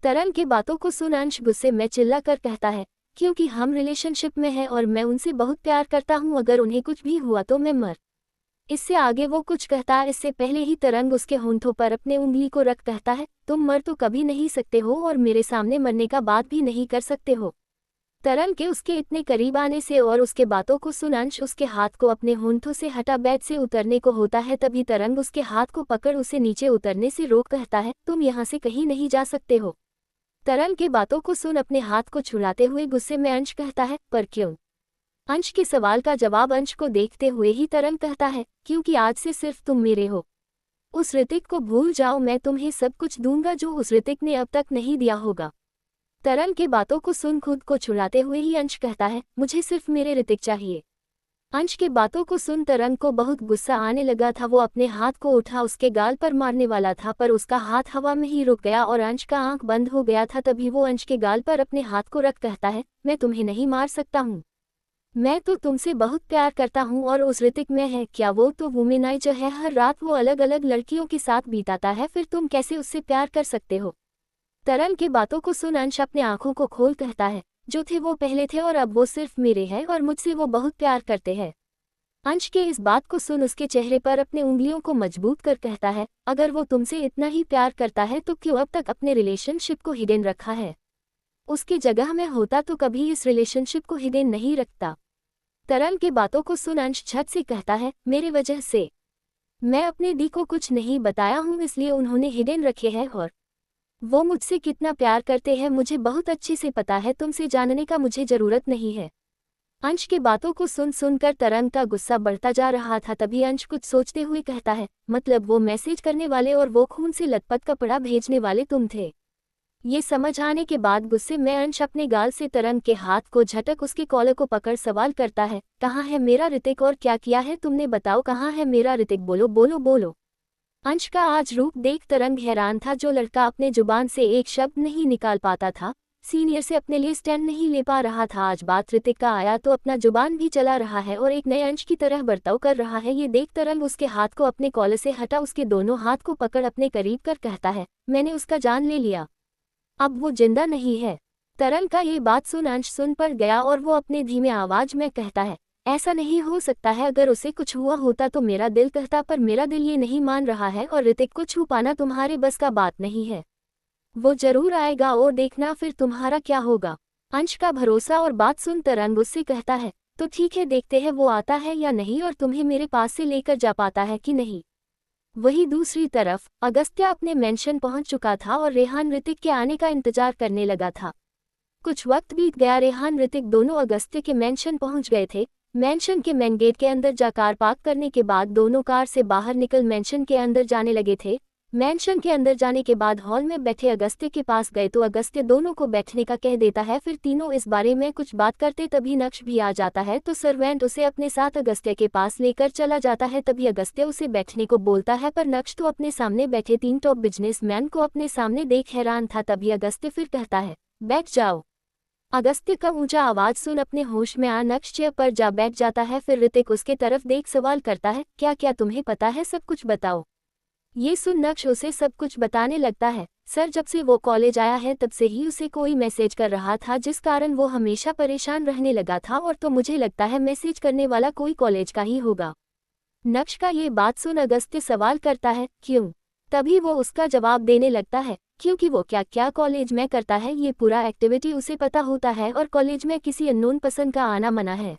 तरन की बातों को सुन अंश गुस्से में चिल्ला कर कहता है, क्योंकि हम रिलेशनशिप में हैं और मैं उनसे बहुत प्यार करता हूँ, अगर उन्हें कुछ भी हुआ तो मैं मर। इससे आगे वो कुछ कहता इससे पहले ही तरंग उसके होंठों पर अपने उंगली को रख कहता है, तुम मर तो कभी नहीं सकते हो और मेरे सामने मरने का बात भी नहीं कर सकते हो। तरंग के उसके इतने करीब आने से और उसके बातों को सुन अंश उसके हाथ को अपने होंठों से हटा बेड से उतरने को होता है, तभी तरंग उसके हाथ को पकड़ उसे नीचे उतरने से रोक कहता है, तुम यहाँ से कहीं नहीं जा सकते हो। तरंग के बातों को सुन अपने हाथ को छुड़ाते हुए गुस्से में अंश कहता है, पर क्यों? अंश के सवाल का जवाब अंश को देखते हुए ही तरंग कहता है, क्योंकि आज से सिर्फ तुम मेरे हो। उस ऋतिक को भूल जाओ, मैं तुम्हें सब कुछ दूंगा जो उस ऋतिक ने अब तक नहीं दिया होगा। तरंग के बातों को सुन खुद को छुड़ाते हुए ही अंश कहता है, मुझे सिर्फ मेरे ऋतिक चाहिए। अंश के बातों को सुन तरंग को बहुत गुस्सा आने लगा था। वो अपने हाथ को उठा उसके गाल पर मारने वाला था, पर उसका हाथ हवा में ही रुक गया और अंश का आंख बंद हो गया था। तभी वो अंश के गाल पर अपने हाथ को रख कहता है, मैं तुम्हें नहीं मार सकता हूँ। मैं तो तुमसे बहुत प्यार करता हूँ और उस ऋतिक में है क्या, वो तो वुमेनाइजर है, हर रात वो अलग अलग लड़कियों के साथ बिताता है, फिर तुम कैसे उससे प्यार कर सकते हो? तरंग के बातों को सुन अंश अपने आंखों को खोल कहता है, जो थे वो पहले थे और अब वो सिर्फ मेरे हैं और मुझसे वो बहुत प्यार करते हैं। अंश के इस बात को सुन उसके चेहरे पर अपने उंगलियों को मजबूत कर कहता है, अगर वो तुमसे इतना ही प्यार करता है तो क्यों अब तक अपने रिलेशनशिप को हिडन रखा है? उसकी जगह में होता तो कभी इस रिलेशनशिप को हिडन नहीं रखता। तरंग की बातों को सुन अंश झट से कहता है, मेरे वजह से मैं अपने दी को कुछ नहीं बताया हूँ, इसलिए उन्होंने हिडन रखे हैं, और वो मुझसे कितना प्यार करते हैं मुझे बहुत अच्छे से पता है, तुमसे जानने का मुझे जरूरत नहीं है। अंश की बातों को सुनकर तरंग का गुस्सा बढ़ता जा रहा था। तभी अंश कुछ सोचते हुए कहता है, मतलब वो मैसेज करने वाले और वो खून से लथपथ कपड़ा भेजने वाले तुम थे? ये समझ आने के बाद गुस्से में अंश अपने गाल से तरंग के हाथ को झटक उसके कॉलर को पकड़ सवाल करता है, कहाँ है मेरा ऋतिक और क्या किया है तुमने, बताओ कहाँ है मेरा ऋतिक, बोलो बोलो बोलो। अंश का आज रूप देख तरंग हैरान था। जो लड़का अपने जुबान से एक शब्द नहीं निकाल पाता था, सीनियर से अपने लिए स्टैंड नहीं ले पा रहा था, आज बात ऋतिक का आया तो अपना जुबान भी चला रहा है और एक नए अंश की तरह बर्ताव कर रहा है। ये देख तरंग उसके हाथ को अपने कॉलर से हटा उसके दोनों हाथ को पकड़ अपने करीब कर कहता है, मैंने उसका जान ले लिया, अब वो जिंदा नहीं है। तरंग का ये बात सुन अंश सुन पड़ गया और वो अपने धीमे आवाज में कहता है, ऐसा नहीं हो सकता है, अगर उसे कुछ हुआ होता तो मेरा दिल कहता, पर मेरा दिल ये नहीं मान रहा है और ऋतिक को छू पाना तुम्हारे बस का बात नहीं है। वो जरूर आएगा और देखना फिर तुम्हारा क्या होगा। अंश का भरोसा और बात सुन तरंग उससे कहता है, तो ठीक है, देखते हैं वो आता है या नहीं और तुम्हें मेरे पास से लेकर जा पाता है कि नहीं। वहीं दूसरी तरफ अगस्त्या अपने मेंशन पहुंच चुका था और रेहान ऋतिक के आने का इंतजार करने लगा था। कुछ वक्त बीत गया, रेहान ऋतिक दोनों अगस्त्या के मेंशन पहुंच गए थे। मेंशन के मेन गेट के अंदर जा कार पार्क करने के बाद दोनों कार से बाहर निकल मेंशन के अंदर जाने लगे थे। मेंशन के अंदर जाने के बाद हॉल में बैठे अगस्त्य के पास गए तो अगस्त्य दोनों को बैठने का कह देता है। फिर तीनों इस बारे में कुछ बात करते तभी नक्श भी आ जाता है तो सर्वेंट उसे अपने साथ अगस्त्य के पास लेकर चला जाता है। तभी अगस्त्य उसे बैठने को बोलता है पर नक्श तो अपने सामने बैठे 3 टॉप बिजनेसमैन को अपने सामने देख हैरान था। तभी अगस्त्य फिर कहता है, बैठ जाओ। अगस्त्य का ऊंचा आवाज सुन अपने होश में आ नक्श चेयर पर जा बैठ जाता है। फिर ऋतिक उसके तरफ देख सवाल करता है, क्या क्या तुम्हें पता है, सब कुछ बताओ। ये सुन नक्श उसे सब कुछ बताने लगता है। सर, जब से वो कॉलेज आया है तब से ही उसे कोई मैसेज कर रहा था जिस कारण वो हमेशा परेशान रहने लगा था, और तो मुझे लगता है मैसेज करने वाला कोई कॉलेज का ही होगा। नक्श का ये बात सुन अगस्त्य सवाल करता है, क्यों? तभी वो उसका जवाब देने लगता है, क्योंकि वो क्या क्या कॉलेज में करता है ये पूरा एक्टिविटी उसे पता होता है और कॉलेज में किसी अननोन पर्सन का आना मना है।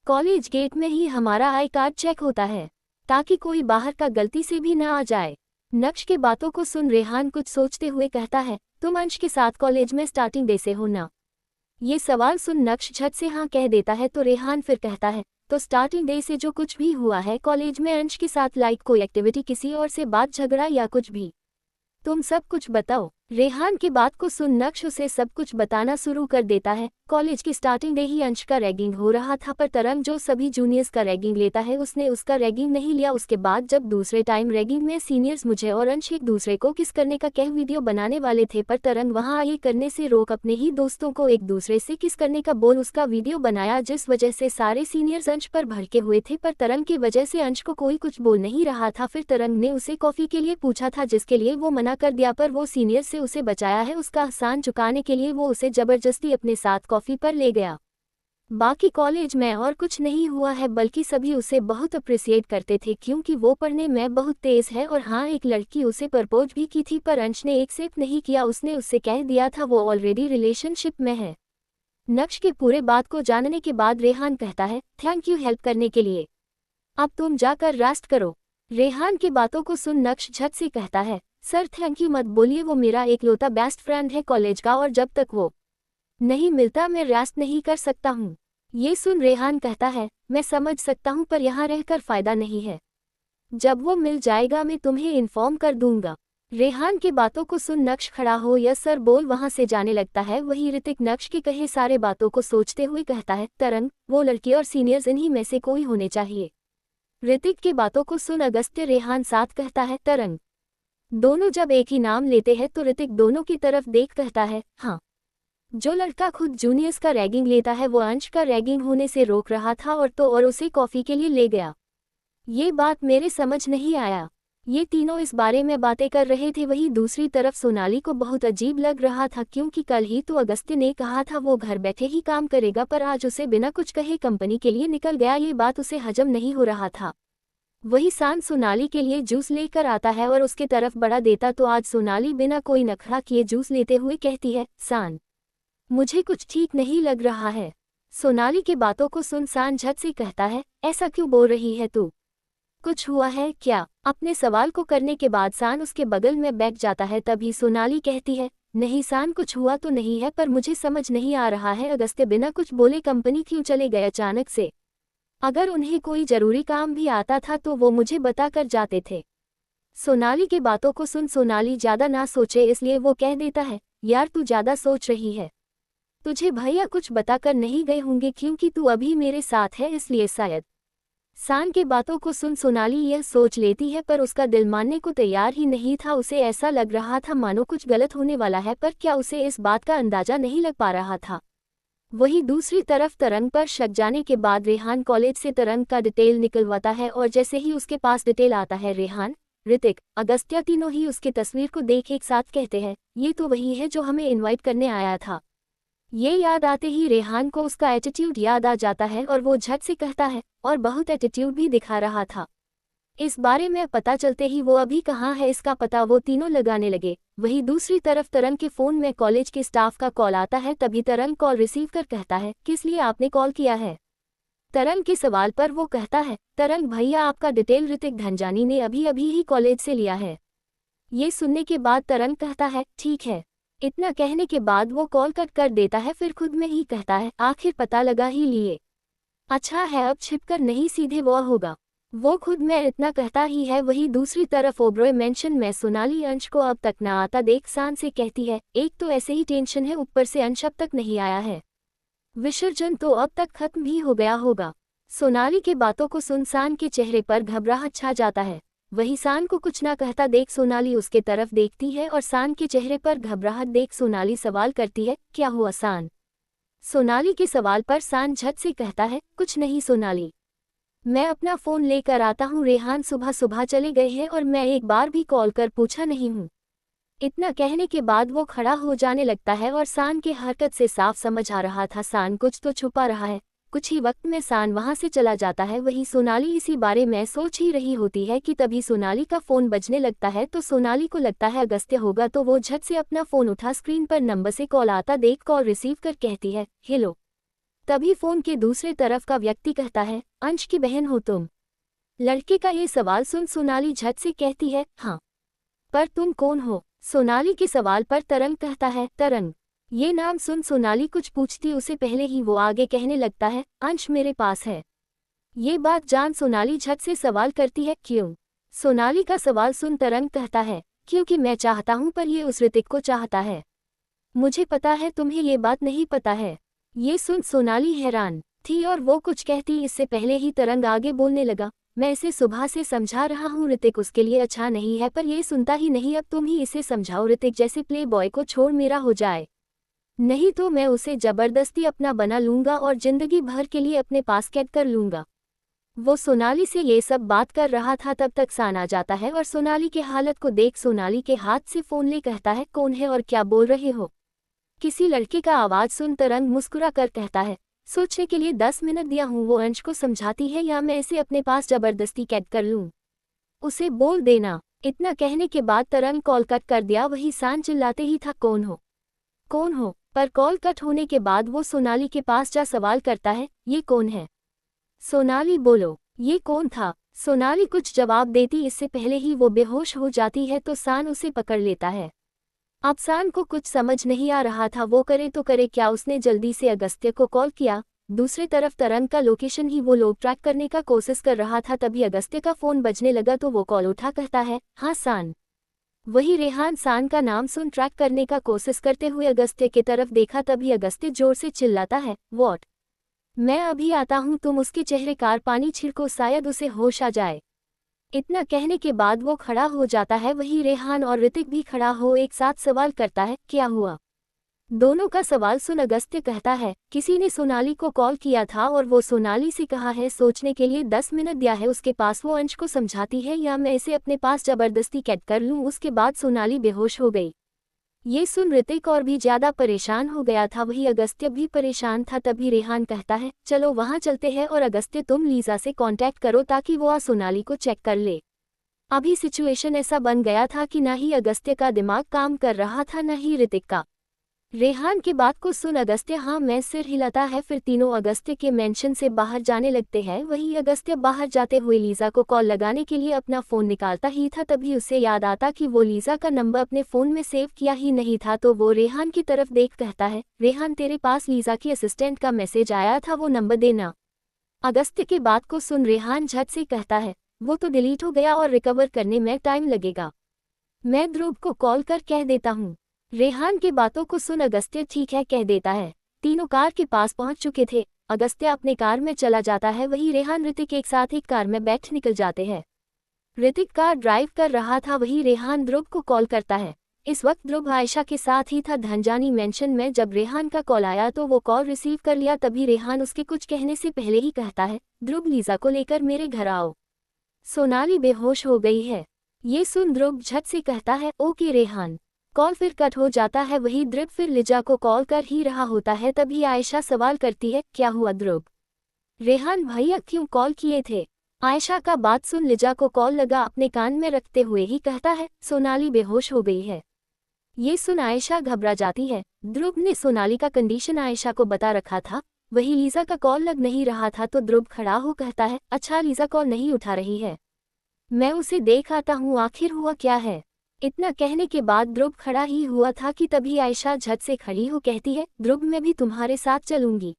कॉलेज गेट में ही हमारा आई कार्ड चेक होता है ताकि कोई बाहर का गलती से भी ना आ जाए। नक्श के बातों को सुन रेहान कुछ सोचते हुए कहता है, तुम अंश के साथ कॉलेज में स्टार्टिंग डे से हो ना? ये सवाल सुन नक्श झट से हाँ कह देता है तो रेहान फिर कहता है, तो स्टार्टिंग डे से जो कुछ भी हुआ है कॉलेज में अंश के साथ, लाइक कोई एक्टिविटी, किसी और से बात झगड़ा या कुछ भी, तुम सब कुछ बताओ। रेहान की बात को सुन नक्श उसे सब कुछ बताना शुरू कर देता है। कॉलेज की स्टार्टिंग डे ही अंश का रैगिंग हो रहा था, पर तरंग जो सभी जूनियर्स का रैगिंग लेता है उसने उसका रैगिंग नहीं लिया। उसके बाद जब दूसरे टाइम रैगिंग में सीनियर्स मुझे और अंश एक दूसरे को किस करने का कह वीडियो बनाने वाले थे, पर तरंग वहां ये करने से रोक अपने ही दोस्तों को एक दूसरे से किस करने का बोल उसका वीडियो बनाया, जिस वजह से सारे सीनियर्स अंश पर भड़के हुए थे। पर तरंग की वजह से अंश को कोई कुछ बोल नहीं रहा था। फिर तरंग ने उसे कॉफी के लिए पूछा था जिसके लिए वो मना कर दिया, पर वो सीनियर से उसे बचाया है उसका एहसान चुकाने के लिए वो उसे जबरदस्ती अपने साथ कॉफ़ी पर ले गया। बाकी कॉलेज में और कुछ नहीं हुआ है, बल्कि सभी उसे बहुत अप्रिसिएट करते थे क्योंकि वो पढ़ने में बहुत तेज़ है। और हाँ, एक लड़की उसे प्रपोज भी की थी पर अंश ने एक्सेप्ट नहीं किया। उसने उससे कह दिया था वो ऑलरेडी रिलेशनशिप में है। नक्श के पूरे बात को जानने के बाद रेहान कहता है, थैंक यू हेल्प करने के लिए, अब तुम जाकर रेस्ट करो। रेहान की बातों को सुन नक्श झट से कहता है, सर थैंक यू मत बोलिए, वो मेरा एकलौता बेस्ट फ्रेंड है कॉलेज का और जब तक वो नहीं मिलता मैं रेस्ट नहीं कर सकता हूँ। ये सुन रेहान कहता है, मैं समझ सकता हूँ पर यहाँ रहकर फ़ायदा नहीं है, जब वो मिल जाएगा मैं तुम्हें इन्फॉर्म कर दूंगा। रेहान की बातों को सुन नक्श खड़ा हो यस सर बोल वहाँ से जाने लगता है। वही ऋतिक नक्श की कहे सारे बातों को सोचते हुए कहता है, तरंग वो लड़की और सीनियर्स इन्हीं में से कोई होने चाहिए। ऋतिक की बातों को सुन अगस्त्य रेहान साथ कहता है, तरंग। दोनों जब एक ही नाम लेते हैं तो ऋतिक दोनों की तरफ देख कहता है, हाँ, जो लड़का खुद जूनियर्स का रैगिंग लेता है वो अंश का रैगिंग होने से रोक रहा था और उसे कॉफ़ी के लिए ले गया। ये बात मेरे समझ नहीं आया। ये तीनों इस बारे में बातें कर रहे थे। वहीं दूसरी तरफ सोनाली को बहुत अजीब लग रहा था क्योंकि कल ही तो अगस्त्य ने कहा था वो घर बैठे ही काम करेगा पर आज उसे बिना कुछ कहे कंपनी के लिए निकल गया। ये बात उसे हजम नहीं हो रहा था। वही सान सोनाली के लिए जूस लेकर आता है और उसके तरफ बढ़ा देता तो आज सोनाली बिना कोई नखरा किए जूस लेते हुए कहती है, सान मुझे कुछ ठीक नहीं लग रहा है। सोनाली की बातों को सुन सान झट से कहता है, ऐसा क्यों बोल रही है तू, कुछ हुआ है क्या? अपने सवाल को करने के बाद सान उसके बगल में बैठ जाता है। तभी सोनाली कहती है, नहीं सान कुछ हुआ तो नहीं है पर मुझे समझ नहीं आ रहा है अगस्त्य बिना कुछ बोले कंपनी क्यों चले गए अचानक से। अगर उन्हें कोई जरूरी काम भी आता था तो वो मुझे बताकर जाते थे। सोनाली की बातों को सुन सोनाली ज़्यादा ना सोचे इसलिए वो कह देता है, यार तू ज़्यादा सोच रही है, तुझे भैया कुछ बताकर नहीं गए होंगे क्योंकि तू अभी मेरे साथ है इसलिए शायद। सान की बातों को सुन सोनाली यह सोच लेती है पर उसका दिल मानने को तैयार ही नहीं था। उसे ऐसा लग रहा था मानो कुछ गलत होने वाला है पर क्या उसे इस बात का अंदाजा नहीं लग पा रहा था। वहीं दूसरी तरफ तरंग पर शक जाने के बाद रेहान कॉलेज से तरंग का डिटेल निकलवाता है और जैसे ही उसके पास डिटेल आता है रेहान, ऋतिक, अगस्त्य तीनों ही उसकी तस्वीर को देख एक साथ कहते हैं, ये तो वही है जो हमें इन्वाइट करने आया था। ये याद आते ही रेहान को उसका एटीट्यूड याद आ जाता है और वो झट से कहता है, और बहुत एटीट्यूड भी दिखा रहा था। इस बारे में पता चलते ही वो अभी कहाँ है इसका पता वो तीनों लगाने लगे। वहीं दूसरी तरफ तरंग के फ़ोन में कॉलेज के स्टाफ का कॉल आता है। तभी तरंग कॉल रिसीव कर कहता है, किस लिए आपने कॉल किया है? तरंग के सवाल पर वो कहता है, तरंग भैया आपका डिटेल ऋतिक धनजानी ने अभी अभी ही कॉलेज से लिया है। ये सुनने के बाद तरंग कहता है, ठीक है। इतना कहने के बाद वो कॉल कट कर देता है फिर खुद में ही कहता है, आखिर पता लगा ही लिए। अच्छा है अब छिपकर नहीं सीधे वो होगा। वो खुद में इतना कहता ही है। वही दूसरी तरफ ओब्रॉय मेंशन में सोनाली अंश को अब तक ना आता देख सान से कहती है, एक तो ऐसे ही टेंशन है ऊपर से अंश अब तक नहीं आया है, विसर्जन तो अब तक खत्म भी हो गया होगा। सोनाली की बातों को सुन सान के चेहरे पर घबराहट छा जाता है। वही सान को कुछ ना कहता देख सोनाली उसके तरफ देखती है और सान के चेहरे पर घबराहट देख सोनाली सवाल करती है, क्या हुआ सान? सोनाली के सवाल पर सान झट से कहता है, कुछ नहीं सोनाली, मैं अपना फ़ोन लेकर आता हूँ। रेहान सुबह सुबह चले गए हैं और मैं एक बार भी कॉल कर पूछा नहीं हूँ। इतना कहने के बाद वो खड़ा हो जाने लगता है और सान के हरकत से साफ समझ आ रहा था सान कुछ तो छुपा रहा है। कुछ ही वक्त में सान वहां से चला जाता है। वही सोनाली इसी बारे में सोच ही रही होती है कि तभी सोनाली का फ़ोन बजने लगता है तो सोनाली को लगता है अगस्त्य होगा तो वो झट से अपना फ़ोन उठा स्क्रीन पर नंबर से कॉल आता देख कॉल रिसीव कर कहती है, हेलो। तभी फ़ोन के दूसरे तरफ का व्यक्ति कहता है, अंश की बहन हो तुम? लड़के का ये सवाल सुन सोनाली झट से कहती है, हाँ, पर तुम कौन हो? सोनाली के सवाल पर तरंग कहता है, तरंग। ये नाम सुन सोनाली कुछ पूछती उसे पहले ही वो आगे कहने लगता है, अंश मेरे पास है। ये बात जान सोनाली झट से सवाल करती है, क्यों? सोनाली का सवाल सुन तरंग कहता है, क्योंकि मैं चाहता हूँ पर ये उस ऋतिक को चाहता है। मुझे पता है तुम्हें ये बात नहीं पता है। ये सुन सोनाली हैरान थी और वो कुछ कहती इससे पहले ही तरंग आगे बोलने लगा, मैं इसे सुबह से समझा रहा हूँ ऋतिक उसके लिए अच्छा नहीं है पर ये सुनता ही नहीं। अब तुम ही इसे समझाओ ऋतिक जैसे प्ले बॉय को छोड़ मेरा हो जाए, नहीं तो मैं उसे जबरदस्ती अपना बना लूंगा और जिंदगी भर के लिए अपने पास कैद कर लूंगा। वो सोनाली से ये सब बात कर रहा था तब तक सान आ जाता है और सोनाली के हालत को देख सोनाली के हाथ से फोन ले कहता है, कौन है और क्या बोल रहे हो? किसी लड़के का आवाज सुन तरंग मुस्कुरा कर कहता है, सोचने के लिए 10 मिनट दिया हूँ। वो अंश को समझाती है या मैं इसे अपने पास जबरदस्ती कैद कर लूँ? उसे बोल देना। इतना कहने के बाद तरंग कॉल कट कर दिया। वही सान चिल्लाते ही था, कौन हो, कौन हो? पर कॉल कट होने के बाद वो सोनाली के पास जा सवाल करता है, ये कौन है? सोनाली बोलो, ये कौन था? सोनाली कुछ जवाब देती इससे पहले ही वो बेहोश हो जाती है तो सान उसे पकड़ लेता है। अब सान को कुछ समझ नहीं आ रहा था वो करे तो करे क्या। उसने जल्दी से अगस्त्य को कॉल किया। दूसरी तरफ तरंग का लोकेशन ही वो लोग ट्रैक करने का कोशिश कर रहा था। तभी अगस्त्य का फोन बजने लगा तो वो कॉल उठा कहता है, हाँ सान। वही रेहान सान का नाम सुन ट्रैक करने का कोशिश करते हुए अगस्त्य की तरफ देखा। तभी अगस्त्य जोर से चिल्लाता है, व्हाट? मैं अभी आता हूँ। तुम उसके चेहरे कार पानी छिड़को, शायद उसे होश आ जाए। इतना कहने के बाद वो खड़ा हो जाता है। वही रेहान और ऋतिक भी खड़ा हो एक साथ सवाल करता है, क्या हुआ? दोनों का सवाल सुन अगस्त्य कहता है, किसी ने सोनाली को कॉल किया था और वो सोनाली से कहा है सोचने के लिए 10 मिनट दिया है उसके पास। वो अंश को समझाती है या मैं इसे अपने पास जबरदस्ती कैद कर लूँ। उसके बाद सोनाली बेहोश हो गई। ये सुन ऋतिक और भी ज्यादा परेशान हो गया था। वही अगस्त्य भी परेशान था। तभी रेहान कहता है, चलो वहां चलते हैं और अगस्त्य तुम लीजा से कांटेक्ट करो ताकि वो सोनाली को चेक कर ले। अभी सिचुएशन ऐसा बन गया था कि ना ही अगस्त्य का दिमाग काम कर रहा था ना ही ऋतिक का। रेहान की बात को सुन अगस्त्य हाँ मैं सिर हिलाता है। फिर तीनों अगस्त्य के मेंशन से बाहर जाने लगते हैं। वहीं अगस्त्य बाहर जाते हुए लीजा को कॉल लगाने के लिए अपना फोन निकालता ही था। तभी उसे याद आता कि वो लीजा का नंबर अपने फोन में सेव किया ही नहीं था। तो वो रेहान की तरफ देख कहता है, रेहान तेरे पास लीजा की असिस्टेंट का मैसेज आया था, वो नंबर देना। अगस्त्य की बात को सुन रेहान झट से कहता है, वो तो डिलीट हो गया और रिकवर करने में टाइम लगेगा। मैं ध्रुव को कॉल कर कह देता हूँ। रेहान की बातों को सुन अगस्त्य ठीक है कह देता है। तीनों कार के पास पहुंच चुके थे। अगस्त्य अपने कार में चला जाता है। वही रेहान ऋतिक एक साथ एक कार में बैठ निकल जाते हैं। ऋतिक कार ड्राइव कर रहा था। वही रेहान ध्रुव को कॉल करता है। इस वक्त ध्रुव आयशा के साथ ही था धनजानी मेंशन में। जब रेहान का कॉल आया तो वो कॉल रिसीव कर लिया। तभी रेहान उसके कुछ कहने से पहले ही कहता है, ध्रुव लीजा को लेकर मेरे घर आओ, सोनाली बेहोश हो गई है। ये सुन ध्रुव झट से कहता है, ओके रेहान। कॉल फिर कट हो जाता है। वही ध्रुव फिर लिजा को कॉल कर ही रहा होता है। तभी आयशा सवाल करती है, क्या हुआ ध्रुव? रेहान भैया क्यों कॉल किए थे? आयशा का बात सुन लिजा को कॉल लगा अपने कान में रखते हुए ही कहता है, सोनाली बेहोश हो गई है। ये सुन आयशा घबरा जाती है। ध्रुव ने सोनाली का कंडीशन आयशा को बता रखा था। वही लीजा का कॉल लग नहीं रहा था तो ध्रुव खड़ा हो कहता है, अच्छा लीजा कॉल नहीं उठा रही है, मैं उसे देख आता हूँ आखिर हुआ क्या है। इतना कहने के बाद ध्रुव खड़ा ही हुआ था कि तभी आयशा झट से खड़ी हो कहती है, ध्रुव मैं भी तुम्हारे साथ चलूंगी।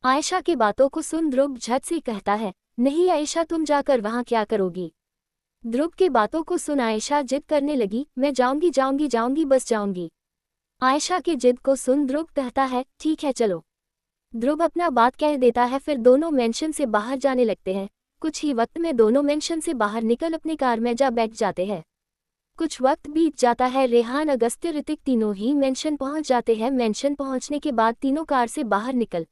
आयशा के बातों को सुन ध्रुव झट से कहता है, नहीं आयशा तुम जाकर वहां क्या करोगी? ध्रुव के बातों को सुन आयशा जिद करने लगी, मैं जाऊंगी जाऊंगी जाऊंगी बस जाऊंगी। आयशा की जिद को सुन ध्रुव कहता है, ठीक है चलो। ध्रुव अपना बात कह देता है। फिर दोनों मेंशन से बाहर जाने लगते हैं। कुछ ही वक्त में दोनों मेंशन से बाहर निकल अपनी कार में जा बैठ जाते हैं। कुछ वक्त बीत जाता है। रेहान अगस्त्य ऋतिक तीनों ही मेंशन पहुंच जाते हैं। मेंशन पहुंचने के बाद तीनों कार से बाहर निकल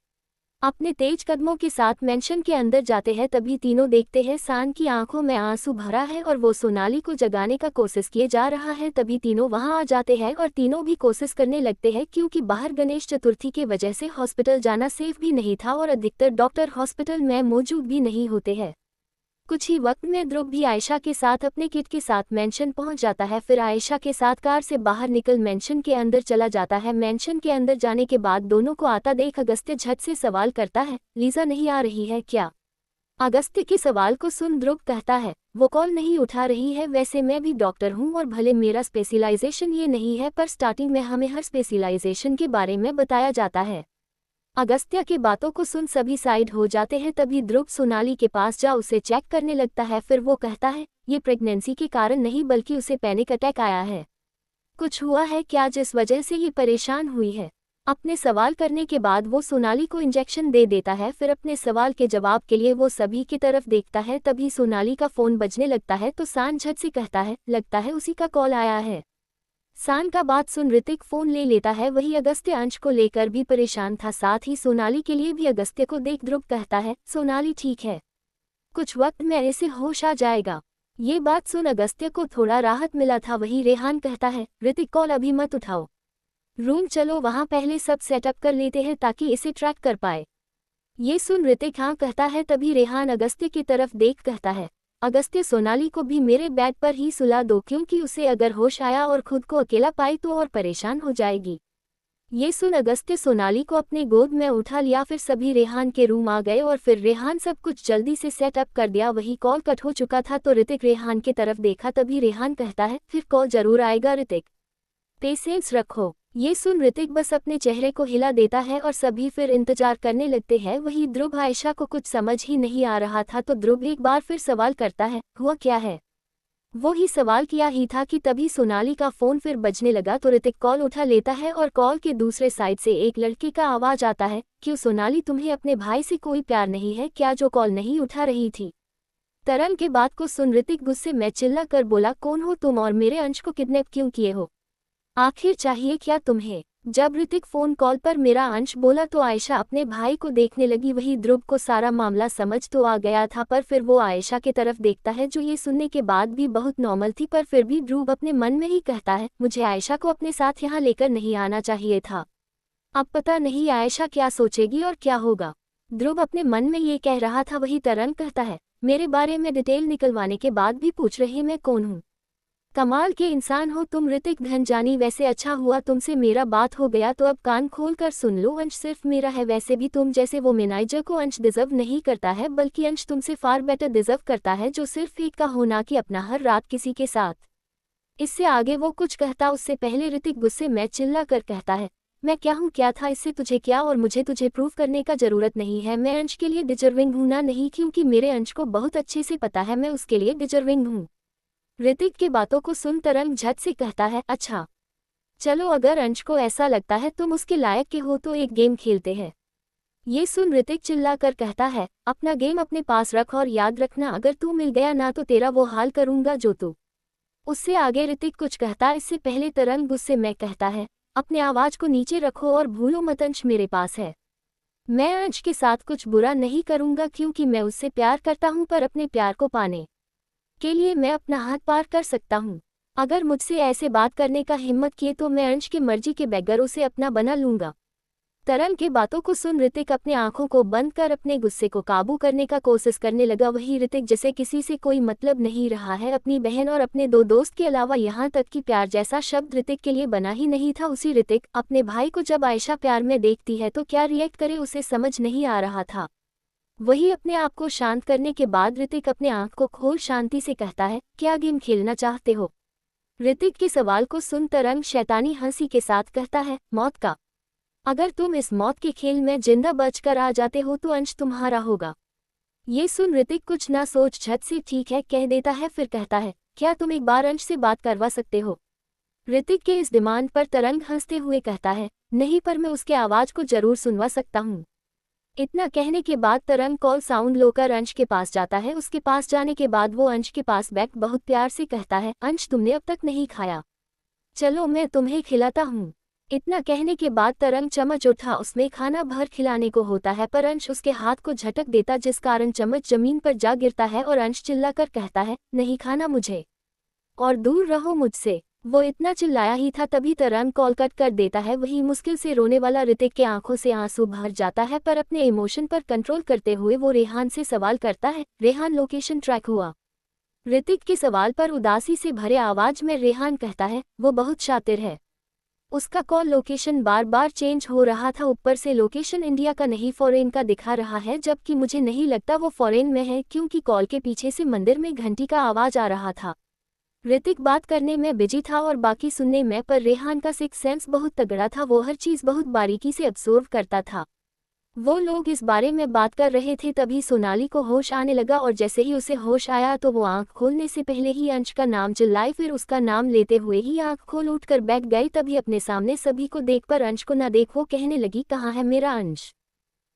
अपने तेज कदमों के साथ मेंशन के अंदर जाते हैं। तभी तीनों देखते हैं सान की आंखों में आंसू भरा है और वो सोनाली को जगाने का कोशिश किए जा रहा है। तभी तीनों वहां आ जाते हैं और तीनों भी कोशिश करने लगते हैं क्योंकि बाहर गणेश चतुर्थी के वजह से हॉस्पिटल जाना सेफ भी नहीं था और अधिकतर डॉक्टर हॉस्पिटल में मौजूद भी नहीं होते हैं। कुछ ही वक्त में ध्रुव भी आयशा के साथ अपने किट के साथ मेंशन पहुंच जाता है। फिर आयशा के साथ कार से बाहर निकल मेंशन के अंदर चला जाता है। मेंशन के अंदर जाने के बाद दोनों को आता देख अगस्त्य झट से सवाल करता है, लीजा नहीं आ रही है क्या? अगस्त्य के सवाल को सुन ध्रुव कहता है, वो कॉल नहीं उठा रही है। वैसे मैं भी डॉक्टर हूँ और भले मेरा स्पेशलाइजेशन ये नहीं है पर स्टार्टिंग में हमें हर स्पेशलाइजेशन के बारे में बताया जाता है। अगस्त्य की बातों को सुन सभी साइड हो जाते हैं। तभी ध्रुव सोनाली के पास जा उसे चेक करने लगता है। फिर वो कहता है, ये प्रेगनेंसी के कारण नहीं बल्कि उसे पैनिक अटैक आया है। कुछ हुआ है क्या जिस वजह से ये परेशान हुई है? अपने सवाल करने के बाद वो सोनाली को इंजेक्शन दे देता है। फिर अपने सवाल के जवाब के लिए वो सभी की तरफ देखता है। तभी सोनाली का फोन बजने लगता है तो सान झट से कहता है, लगता है उसी का कॉल आया है। सान का बात सुन ऋतिक फोन ले लेता है। वही अगस्त्य अंश को लेकर भी परेशान था, साथ ही सोनाली के लिए भी। अगस्त्य को देख ध्रुव कहता है, सोनाली ठीक है? कुछ वक्त में ऐसे होश आ जाएगा। ये बात सुन अगस्त्य को थोड़ा राहत मिला था। वही रेहान कहता है, ऋतिक कॉल अभी मत उठाओ, रूम चलो, वहाँ पहले सब सेटअप कर लेते हैं ताकि इसे ट्रैक कर पाए। ये सुन ऋतिक हाँ कहता है। तभी रेहान अगस्त्य की तरफ देख कहता है, अगस्त्य सोनाली को भी मेरे बेड पर ही सुला दो, क्योंकि उसे अगर होश आया और खुद को अकेला पाई तो और परेशान हो जाएगी। ये सुन अगस्त्य सोनाली को अपने गोद में उठा लिया। फिर सभी रेहान के रूम आ गए और फिर रेहान सब कुछ जल्दी से सेटअप कर दिया। वही कॉल कट हो चुका था तो ऋतिक रेहान की तरफ देखा। तभी रेहान कहता है, फिर कॉल जरूर आएगा ऋतिक, पेशेंस रखो। ये सुन ऋतिक बस अपने चेहरे को हिला देता है और सभी फिर इंतजार करने लगते हैं। वही ध्रुव आयशा को कुछ समझ ही नहीं आ रहा था तो ध्रुव एक बार फिर सवाल करता है, हुआ क्या है? वो ही सवाल किया ही था कि तभी सोनाली का फोन फिर बजने लगा तो ऋतिक कॉल उठा लेता है और कॉल के दूसरे साइड से एक लड़के का आवाज आता है, क्यों सोनाली, तुम्हें अपने भाई से कोई प्यार नहीं है क्या जो कॉल नहीं उठा रही थी? तरन के बात को सुन ऋतिक गुस्से में चिल्ला कर बोला, कौन हो तुम और मेरे अंश को किडनैप क्यों किए हो? आखिर चाहिए क्या तुम्हें? जब ऋतिक फोन कॉल पर मेरा अंश बोला तो आयशा अपने भाई को देखने लगी। वही ध्रुव को सारा मामला समझ तो आ गया था पर फिर वो आयशा की तरफ देखता है जो ये सुनने के बाद भी बहुत नॉर्मल थी। पर फिर भी ध्रुव अपने मन में ही कहता है, मुझे आयशा को अपने साथ यहाँ लेकर नहीं आना चाहिए था। अब पता नहीं आयशा क्या सोचेगी और क्या होगा। ध्रुव अपने मन में ये कह रहा था। वही तरन कहता है, मेरे बारे में डिटेल निकलवाने के बाद भी पूछ रहे मैं कौन हूँ? कमाल के इंसान हो तुम ऋतिक धनजानी। वैसे अच्छा हुआ तुमसे मेरा बात हो गया तो अब कान खोल कर सुन लो, अंश सिर्फ मेरा है। वैसे भी तुम जैसे वो मैनेजर को अंश डिजर्व नहीं करता है, बल्कि अंश तुमसे फार बेटर डिजर्व करता है, जो सिर्फ एक का होना कि अपना हर रात किसी के साथ। इससे आगे वो कुछ कहता उससे पहले ऋतिक गुस्से में चिल्ला कर कहता है, मैं क्या हूँ, क्या था, इससे तुझे क्या? और मुझे तुझे प्रूव करने का जरूरत नहीं है। मैं अंश के लिए डिजर्विंग हूँ ना? नहीं, क्योंकि मेरे अंश को बहुत अच्छे से पता है मैं उसके लिए डिजर्विंग हूँ। ऋतिक की बातों को सुन तरंग झट से कहता है, अच्छा चलो, अगर अंश को ऐसा लगता है तुम उसके लायक के हो तो एक गेम खेलते हैं। ये सुन ऋतिक चिल्लाकर कहता है, अपना गेम अपने पास रख और याद रखना अगर तू मिल गया ना तो तेरा वो हाल करूंगा जो तू। उससे आगे ऋतिक कुछ कहता इससे पहले तरंग गुस्से में कहता है, अपने आवाज को नीचे रखो और भूलो मत, अंश मेरे पास है। मैं अंश के साथ कुछ बुरा नहीं करूंगा क्योंकि मैं उससे प्यार करता हूं, पर अपने प्यार को पाने के लिए मैं अपना हाथ पार कर सकता हूँ। अगर मुझसे ऐसे बात करने का हिम्मत किए तो मैं अंश की मर्जी के बगैर उसे अपना बना लूंगा। तरन के बातों को सुन ऋतिक अपने आंखों को बंद कर अपने गुस्से को काबू करने का कोशिश करने लगा। वही ऋतिक जैसे किसी से कोई मतलब नहीं रहा है, अपनी बहन और अपने दो दोस्त के अलावा, यहाँ तक कि प्यार जैसा शब्द ऋतिक के लिए बना ही नहीं था। उसी ऋतिक अपने भाई को जब आयशा प्यार में देखती है तो क्या रिएक्ट करे उसे समझ नहीं आ रहा था। वही अपने आप को शांत करने के बाद ऋतिक अपने आंख को खोल शांति से कहता है, क्या गेम खेलना चाहते हो? ऋतिक के सवाल को सुन तरंग शैतानी हंसी के साथ कहता है, मौत का। अगर तुम इस मौत के खेल में जिंदा बचकर आ जाते हो तो अंश तुम्हारा होगा। ये सुन ऋतिक कुछ ना सोच झट से ठीक है कह देता है। फिर कहता है, क्या तुम एक बार अंश से बात करवा सकते हो? ऋतिक के इस डिमांड पर तरंग हंसते हुए कहता है, नहीं, पर मैं उसके आवाज को जरूर सुनवा सकता हूँ। इतना कहने के बाद तरंग कॉल साउंड लोकर अंश के पास जाता है। उसके पास जाने के बाद वो अंश के पास बैठ बहुत प्यार से कहता है, अंश तुमने अब तक नहीं खाया, चलो मैं तुम्हें खिलाता हूँ। इतना कहने के बाद तरंग चम्मच उठा, उसमें खाना भर खिलाने को होता है पर अंश उसके हाथ को झटक देता जिस कारण चम्मच जमीन पर जा गिरता है और अंश चिल्लाकर कहता है, नहीं खाना मुझे और दूर रहो मुझसे। वो इतना चिल्लाया ही था तभी तरंग कॉल कट कर देता है। वही मुश्किल से रोने वाला ऋतिक के आंखों से आंसू भर जाता है पर अपने इमोशन पर कंट्रोल करते हुए वो रेहान से सवाल करता है, रेहान लोकेशन ट्रैक हुआ? ऋतिक के सवाल पर उदासी से भरे आवाज में रेहान कहता है, वो बहुत शातिर है, उसका कॉल लोकेशन बार बार चेंज हो रहा था, ऊपर से लोकेशन इंडिया का नहीं फॉरेन का दिखा रहा है, जबकि मुझे नहीं लगता वो फॉरेन में है क्योंकि कॉल के पीछे से मंदिर में घंटी का आवाज आ रहा था। ऋतिक बात करने में बिजी था और बाकी सुनने में, पर रेहान का सिक्स सेंस बहुत तगड़ा था, वो हर चीज बहुत बारीकी से ऑब्जर्व करता था। वो लोग इस बारे में बात कर रहे थे तभी सोनाली को होश आने लगा और जैसे ही उसे होश आया तो वो आंख खोलने से पहले ही अंश का नाम चिल्लाई, फिर उसका नाम लेते हुए ही आंख खोल उठकर बैठ गई। तभी अपने सामने सभी को देखकर अंश को न देख वो कहने लगी, कहाँ है मेरा अंश,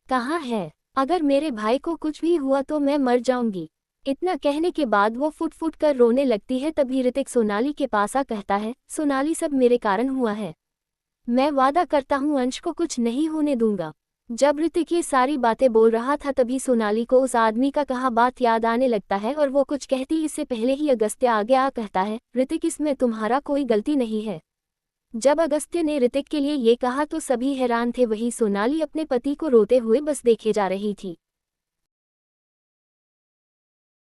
कहाँ है? अगर मेरे भाई को कुछ भी हुआ तो मैं मर जाऊंगी। इतना कहने के बाद वो फुट फुट कर रोने लगती है। तभी ऋतिक सोनाली के पास आ कहता है, सोनाली सब मेरे कारण हुआ है, मैं वादा करता हूँ अंश को कुछ नहीं होने दूंगा। जब ऋतिक ये सारी बातें बोल रहा था तभी सोनाली को उस आदमी का कहा बात याद आने लगता है और वो कुछ कहती इससे पहले ही अगस्त्य आगे आ कहता है, ऋतिक इसमें तुम्हारा कोई गलती नहीं है। जब अगस्त्य ने ऋतिक के लिए ये कहा तो सभी हैरान थे, वही सोनाली अपने पति को रोते हुए बस देखे जा रही थी।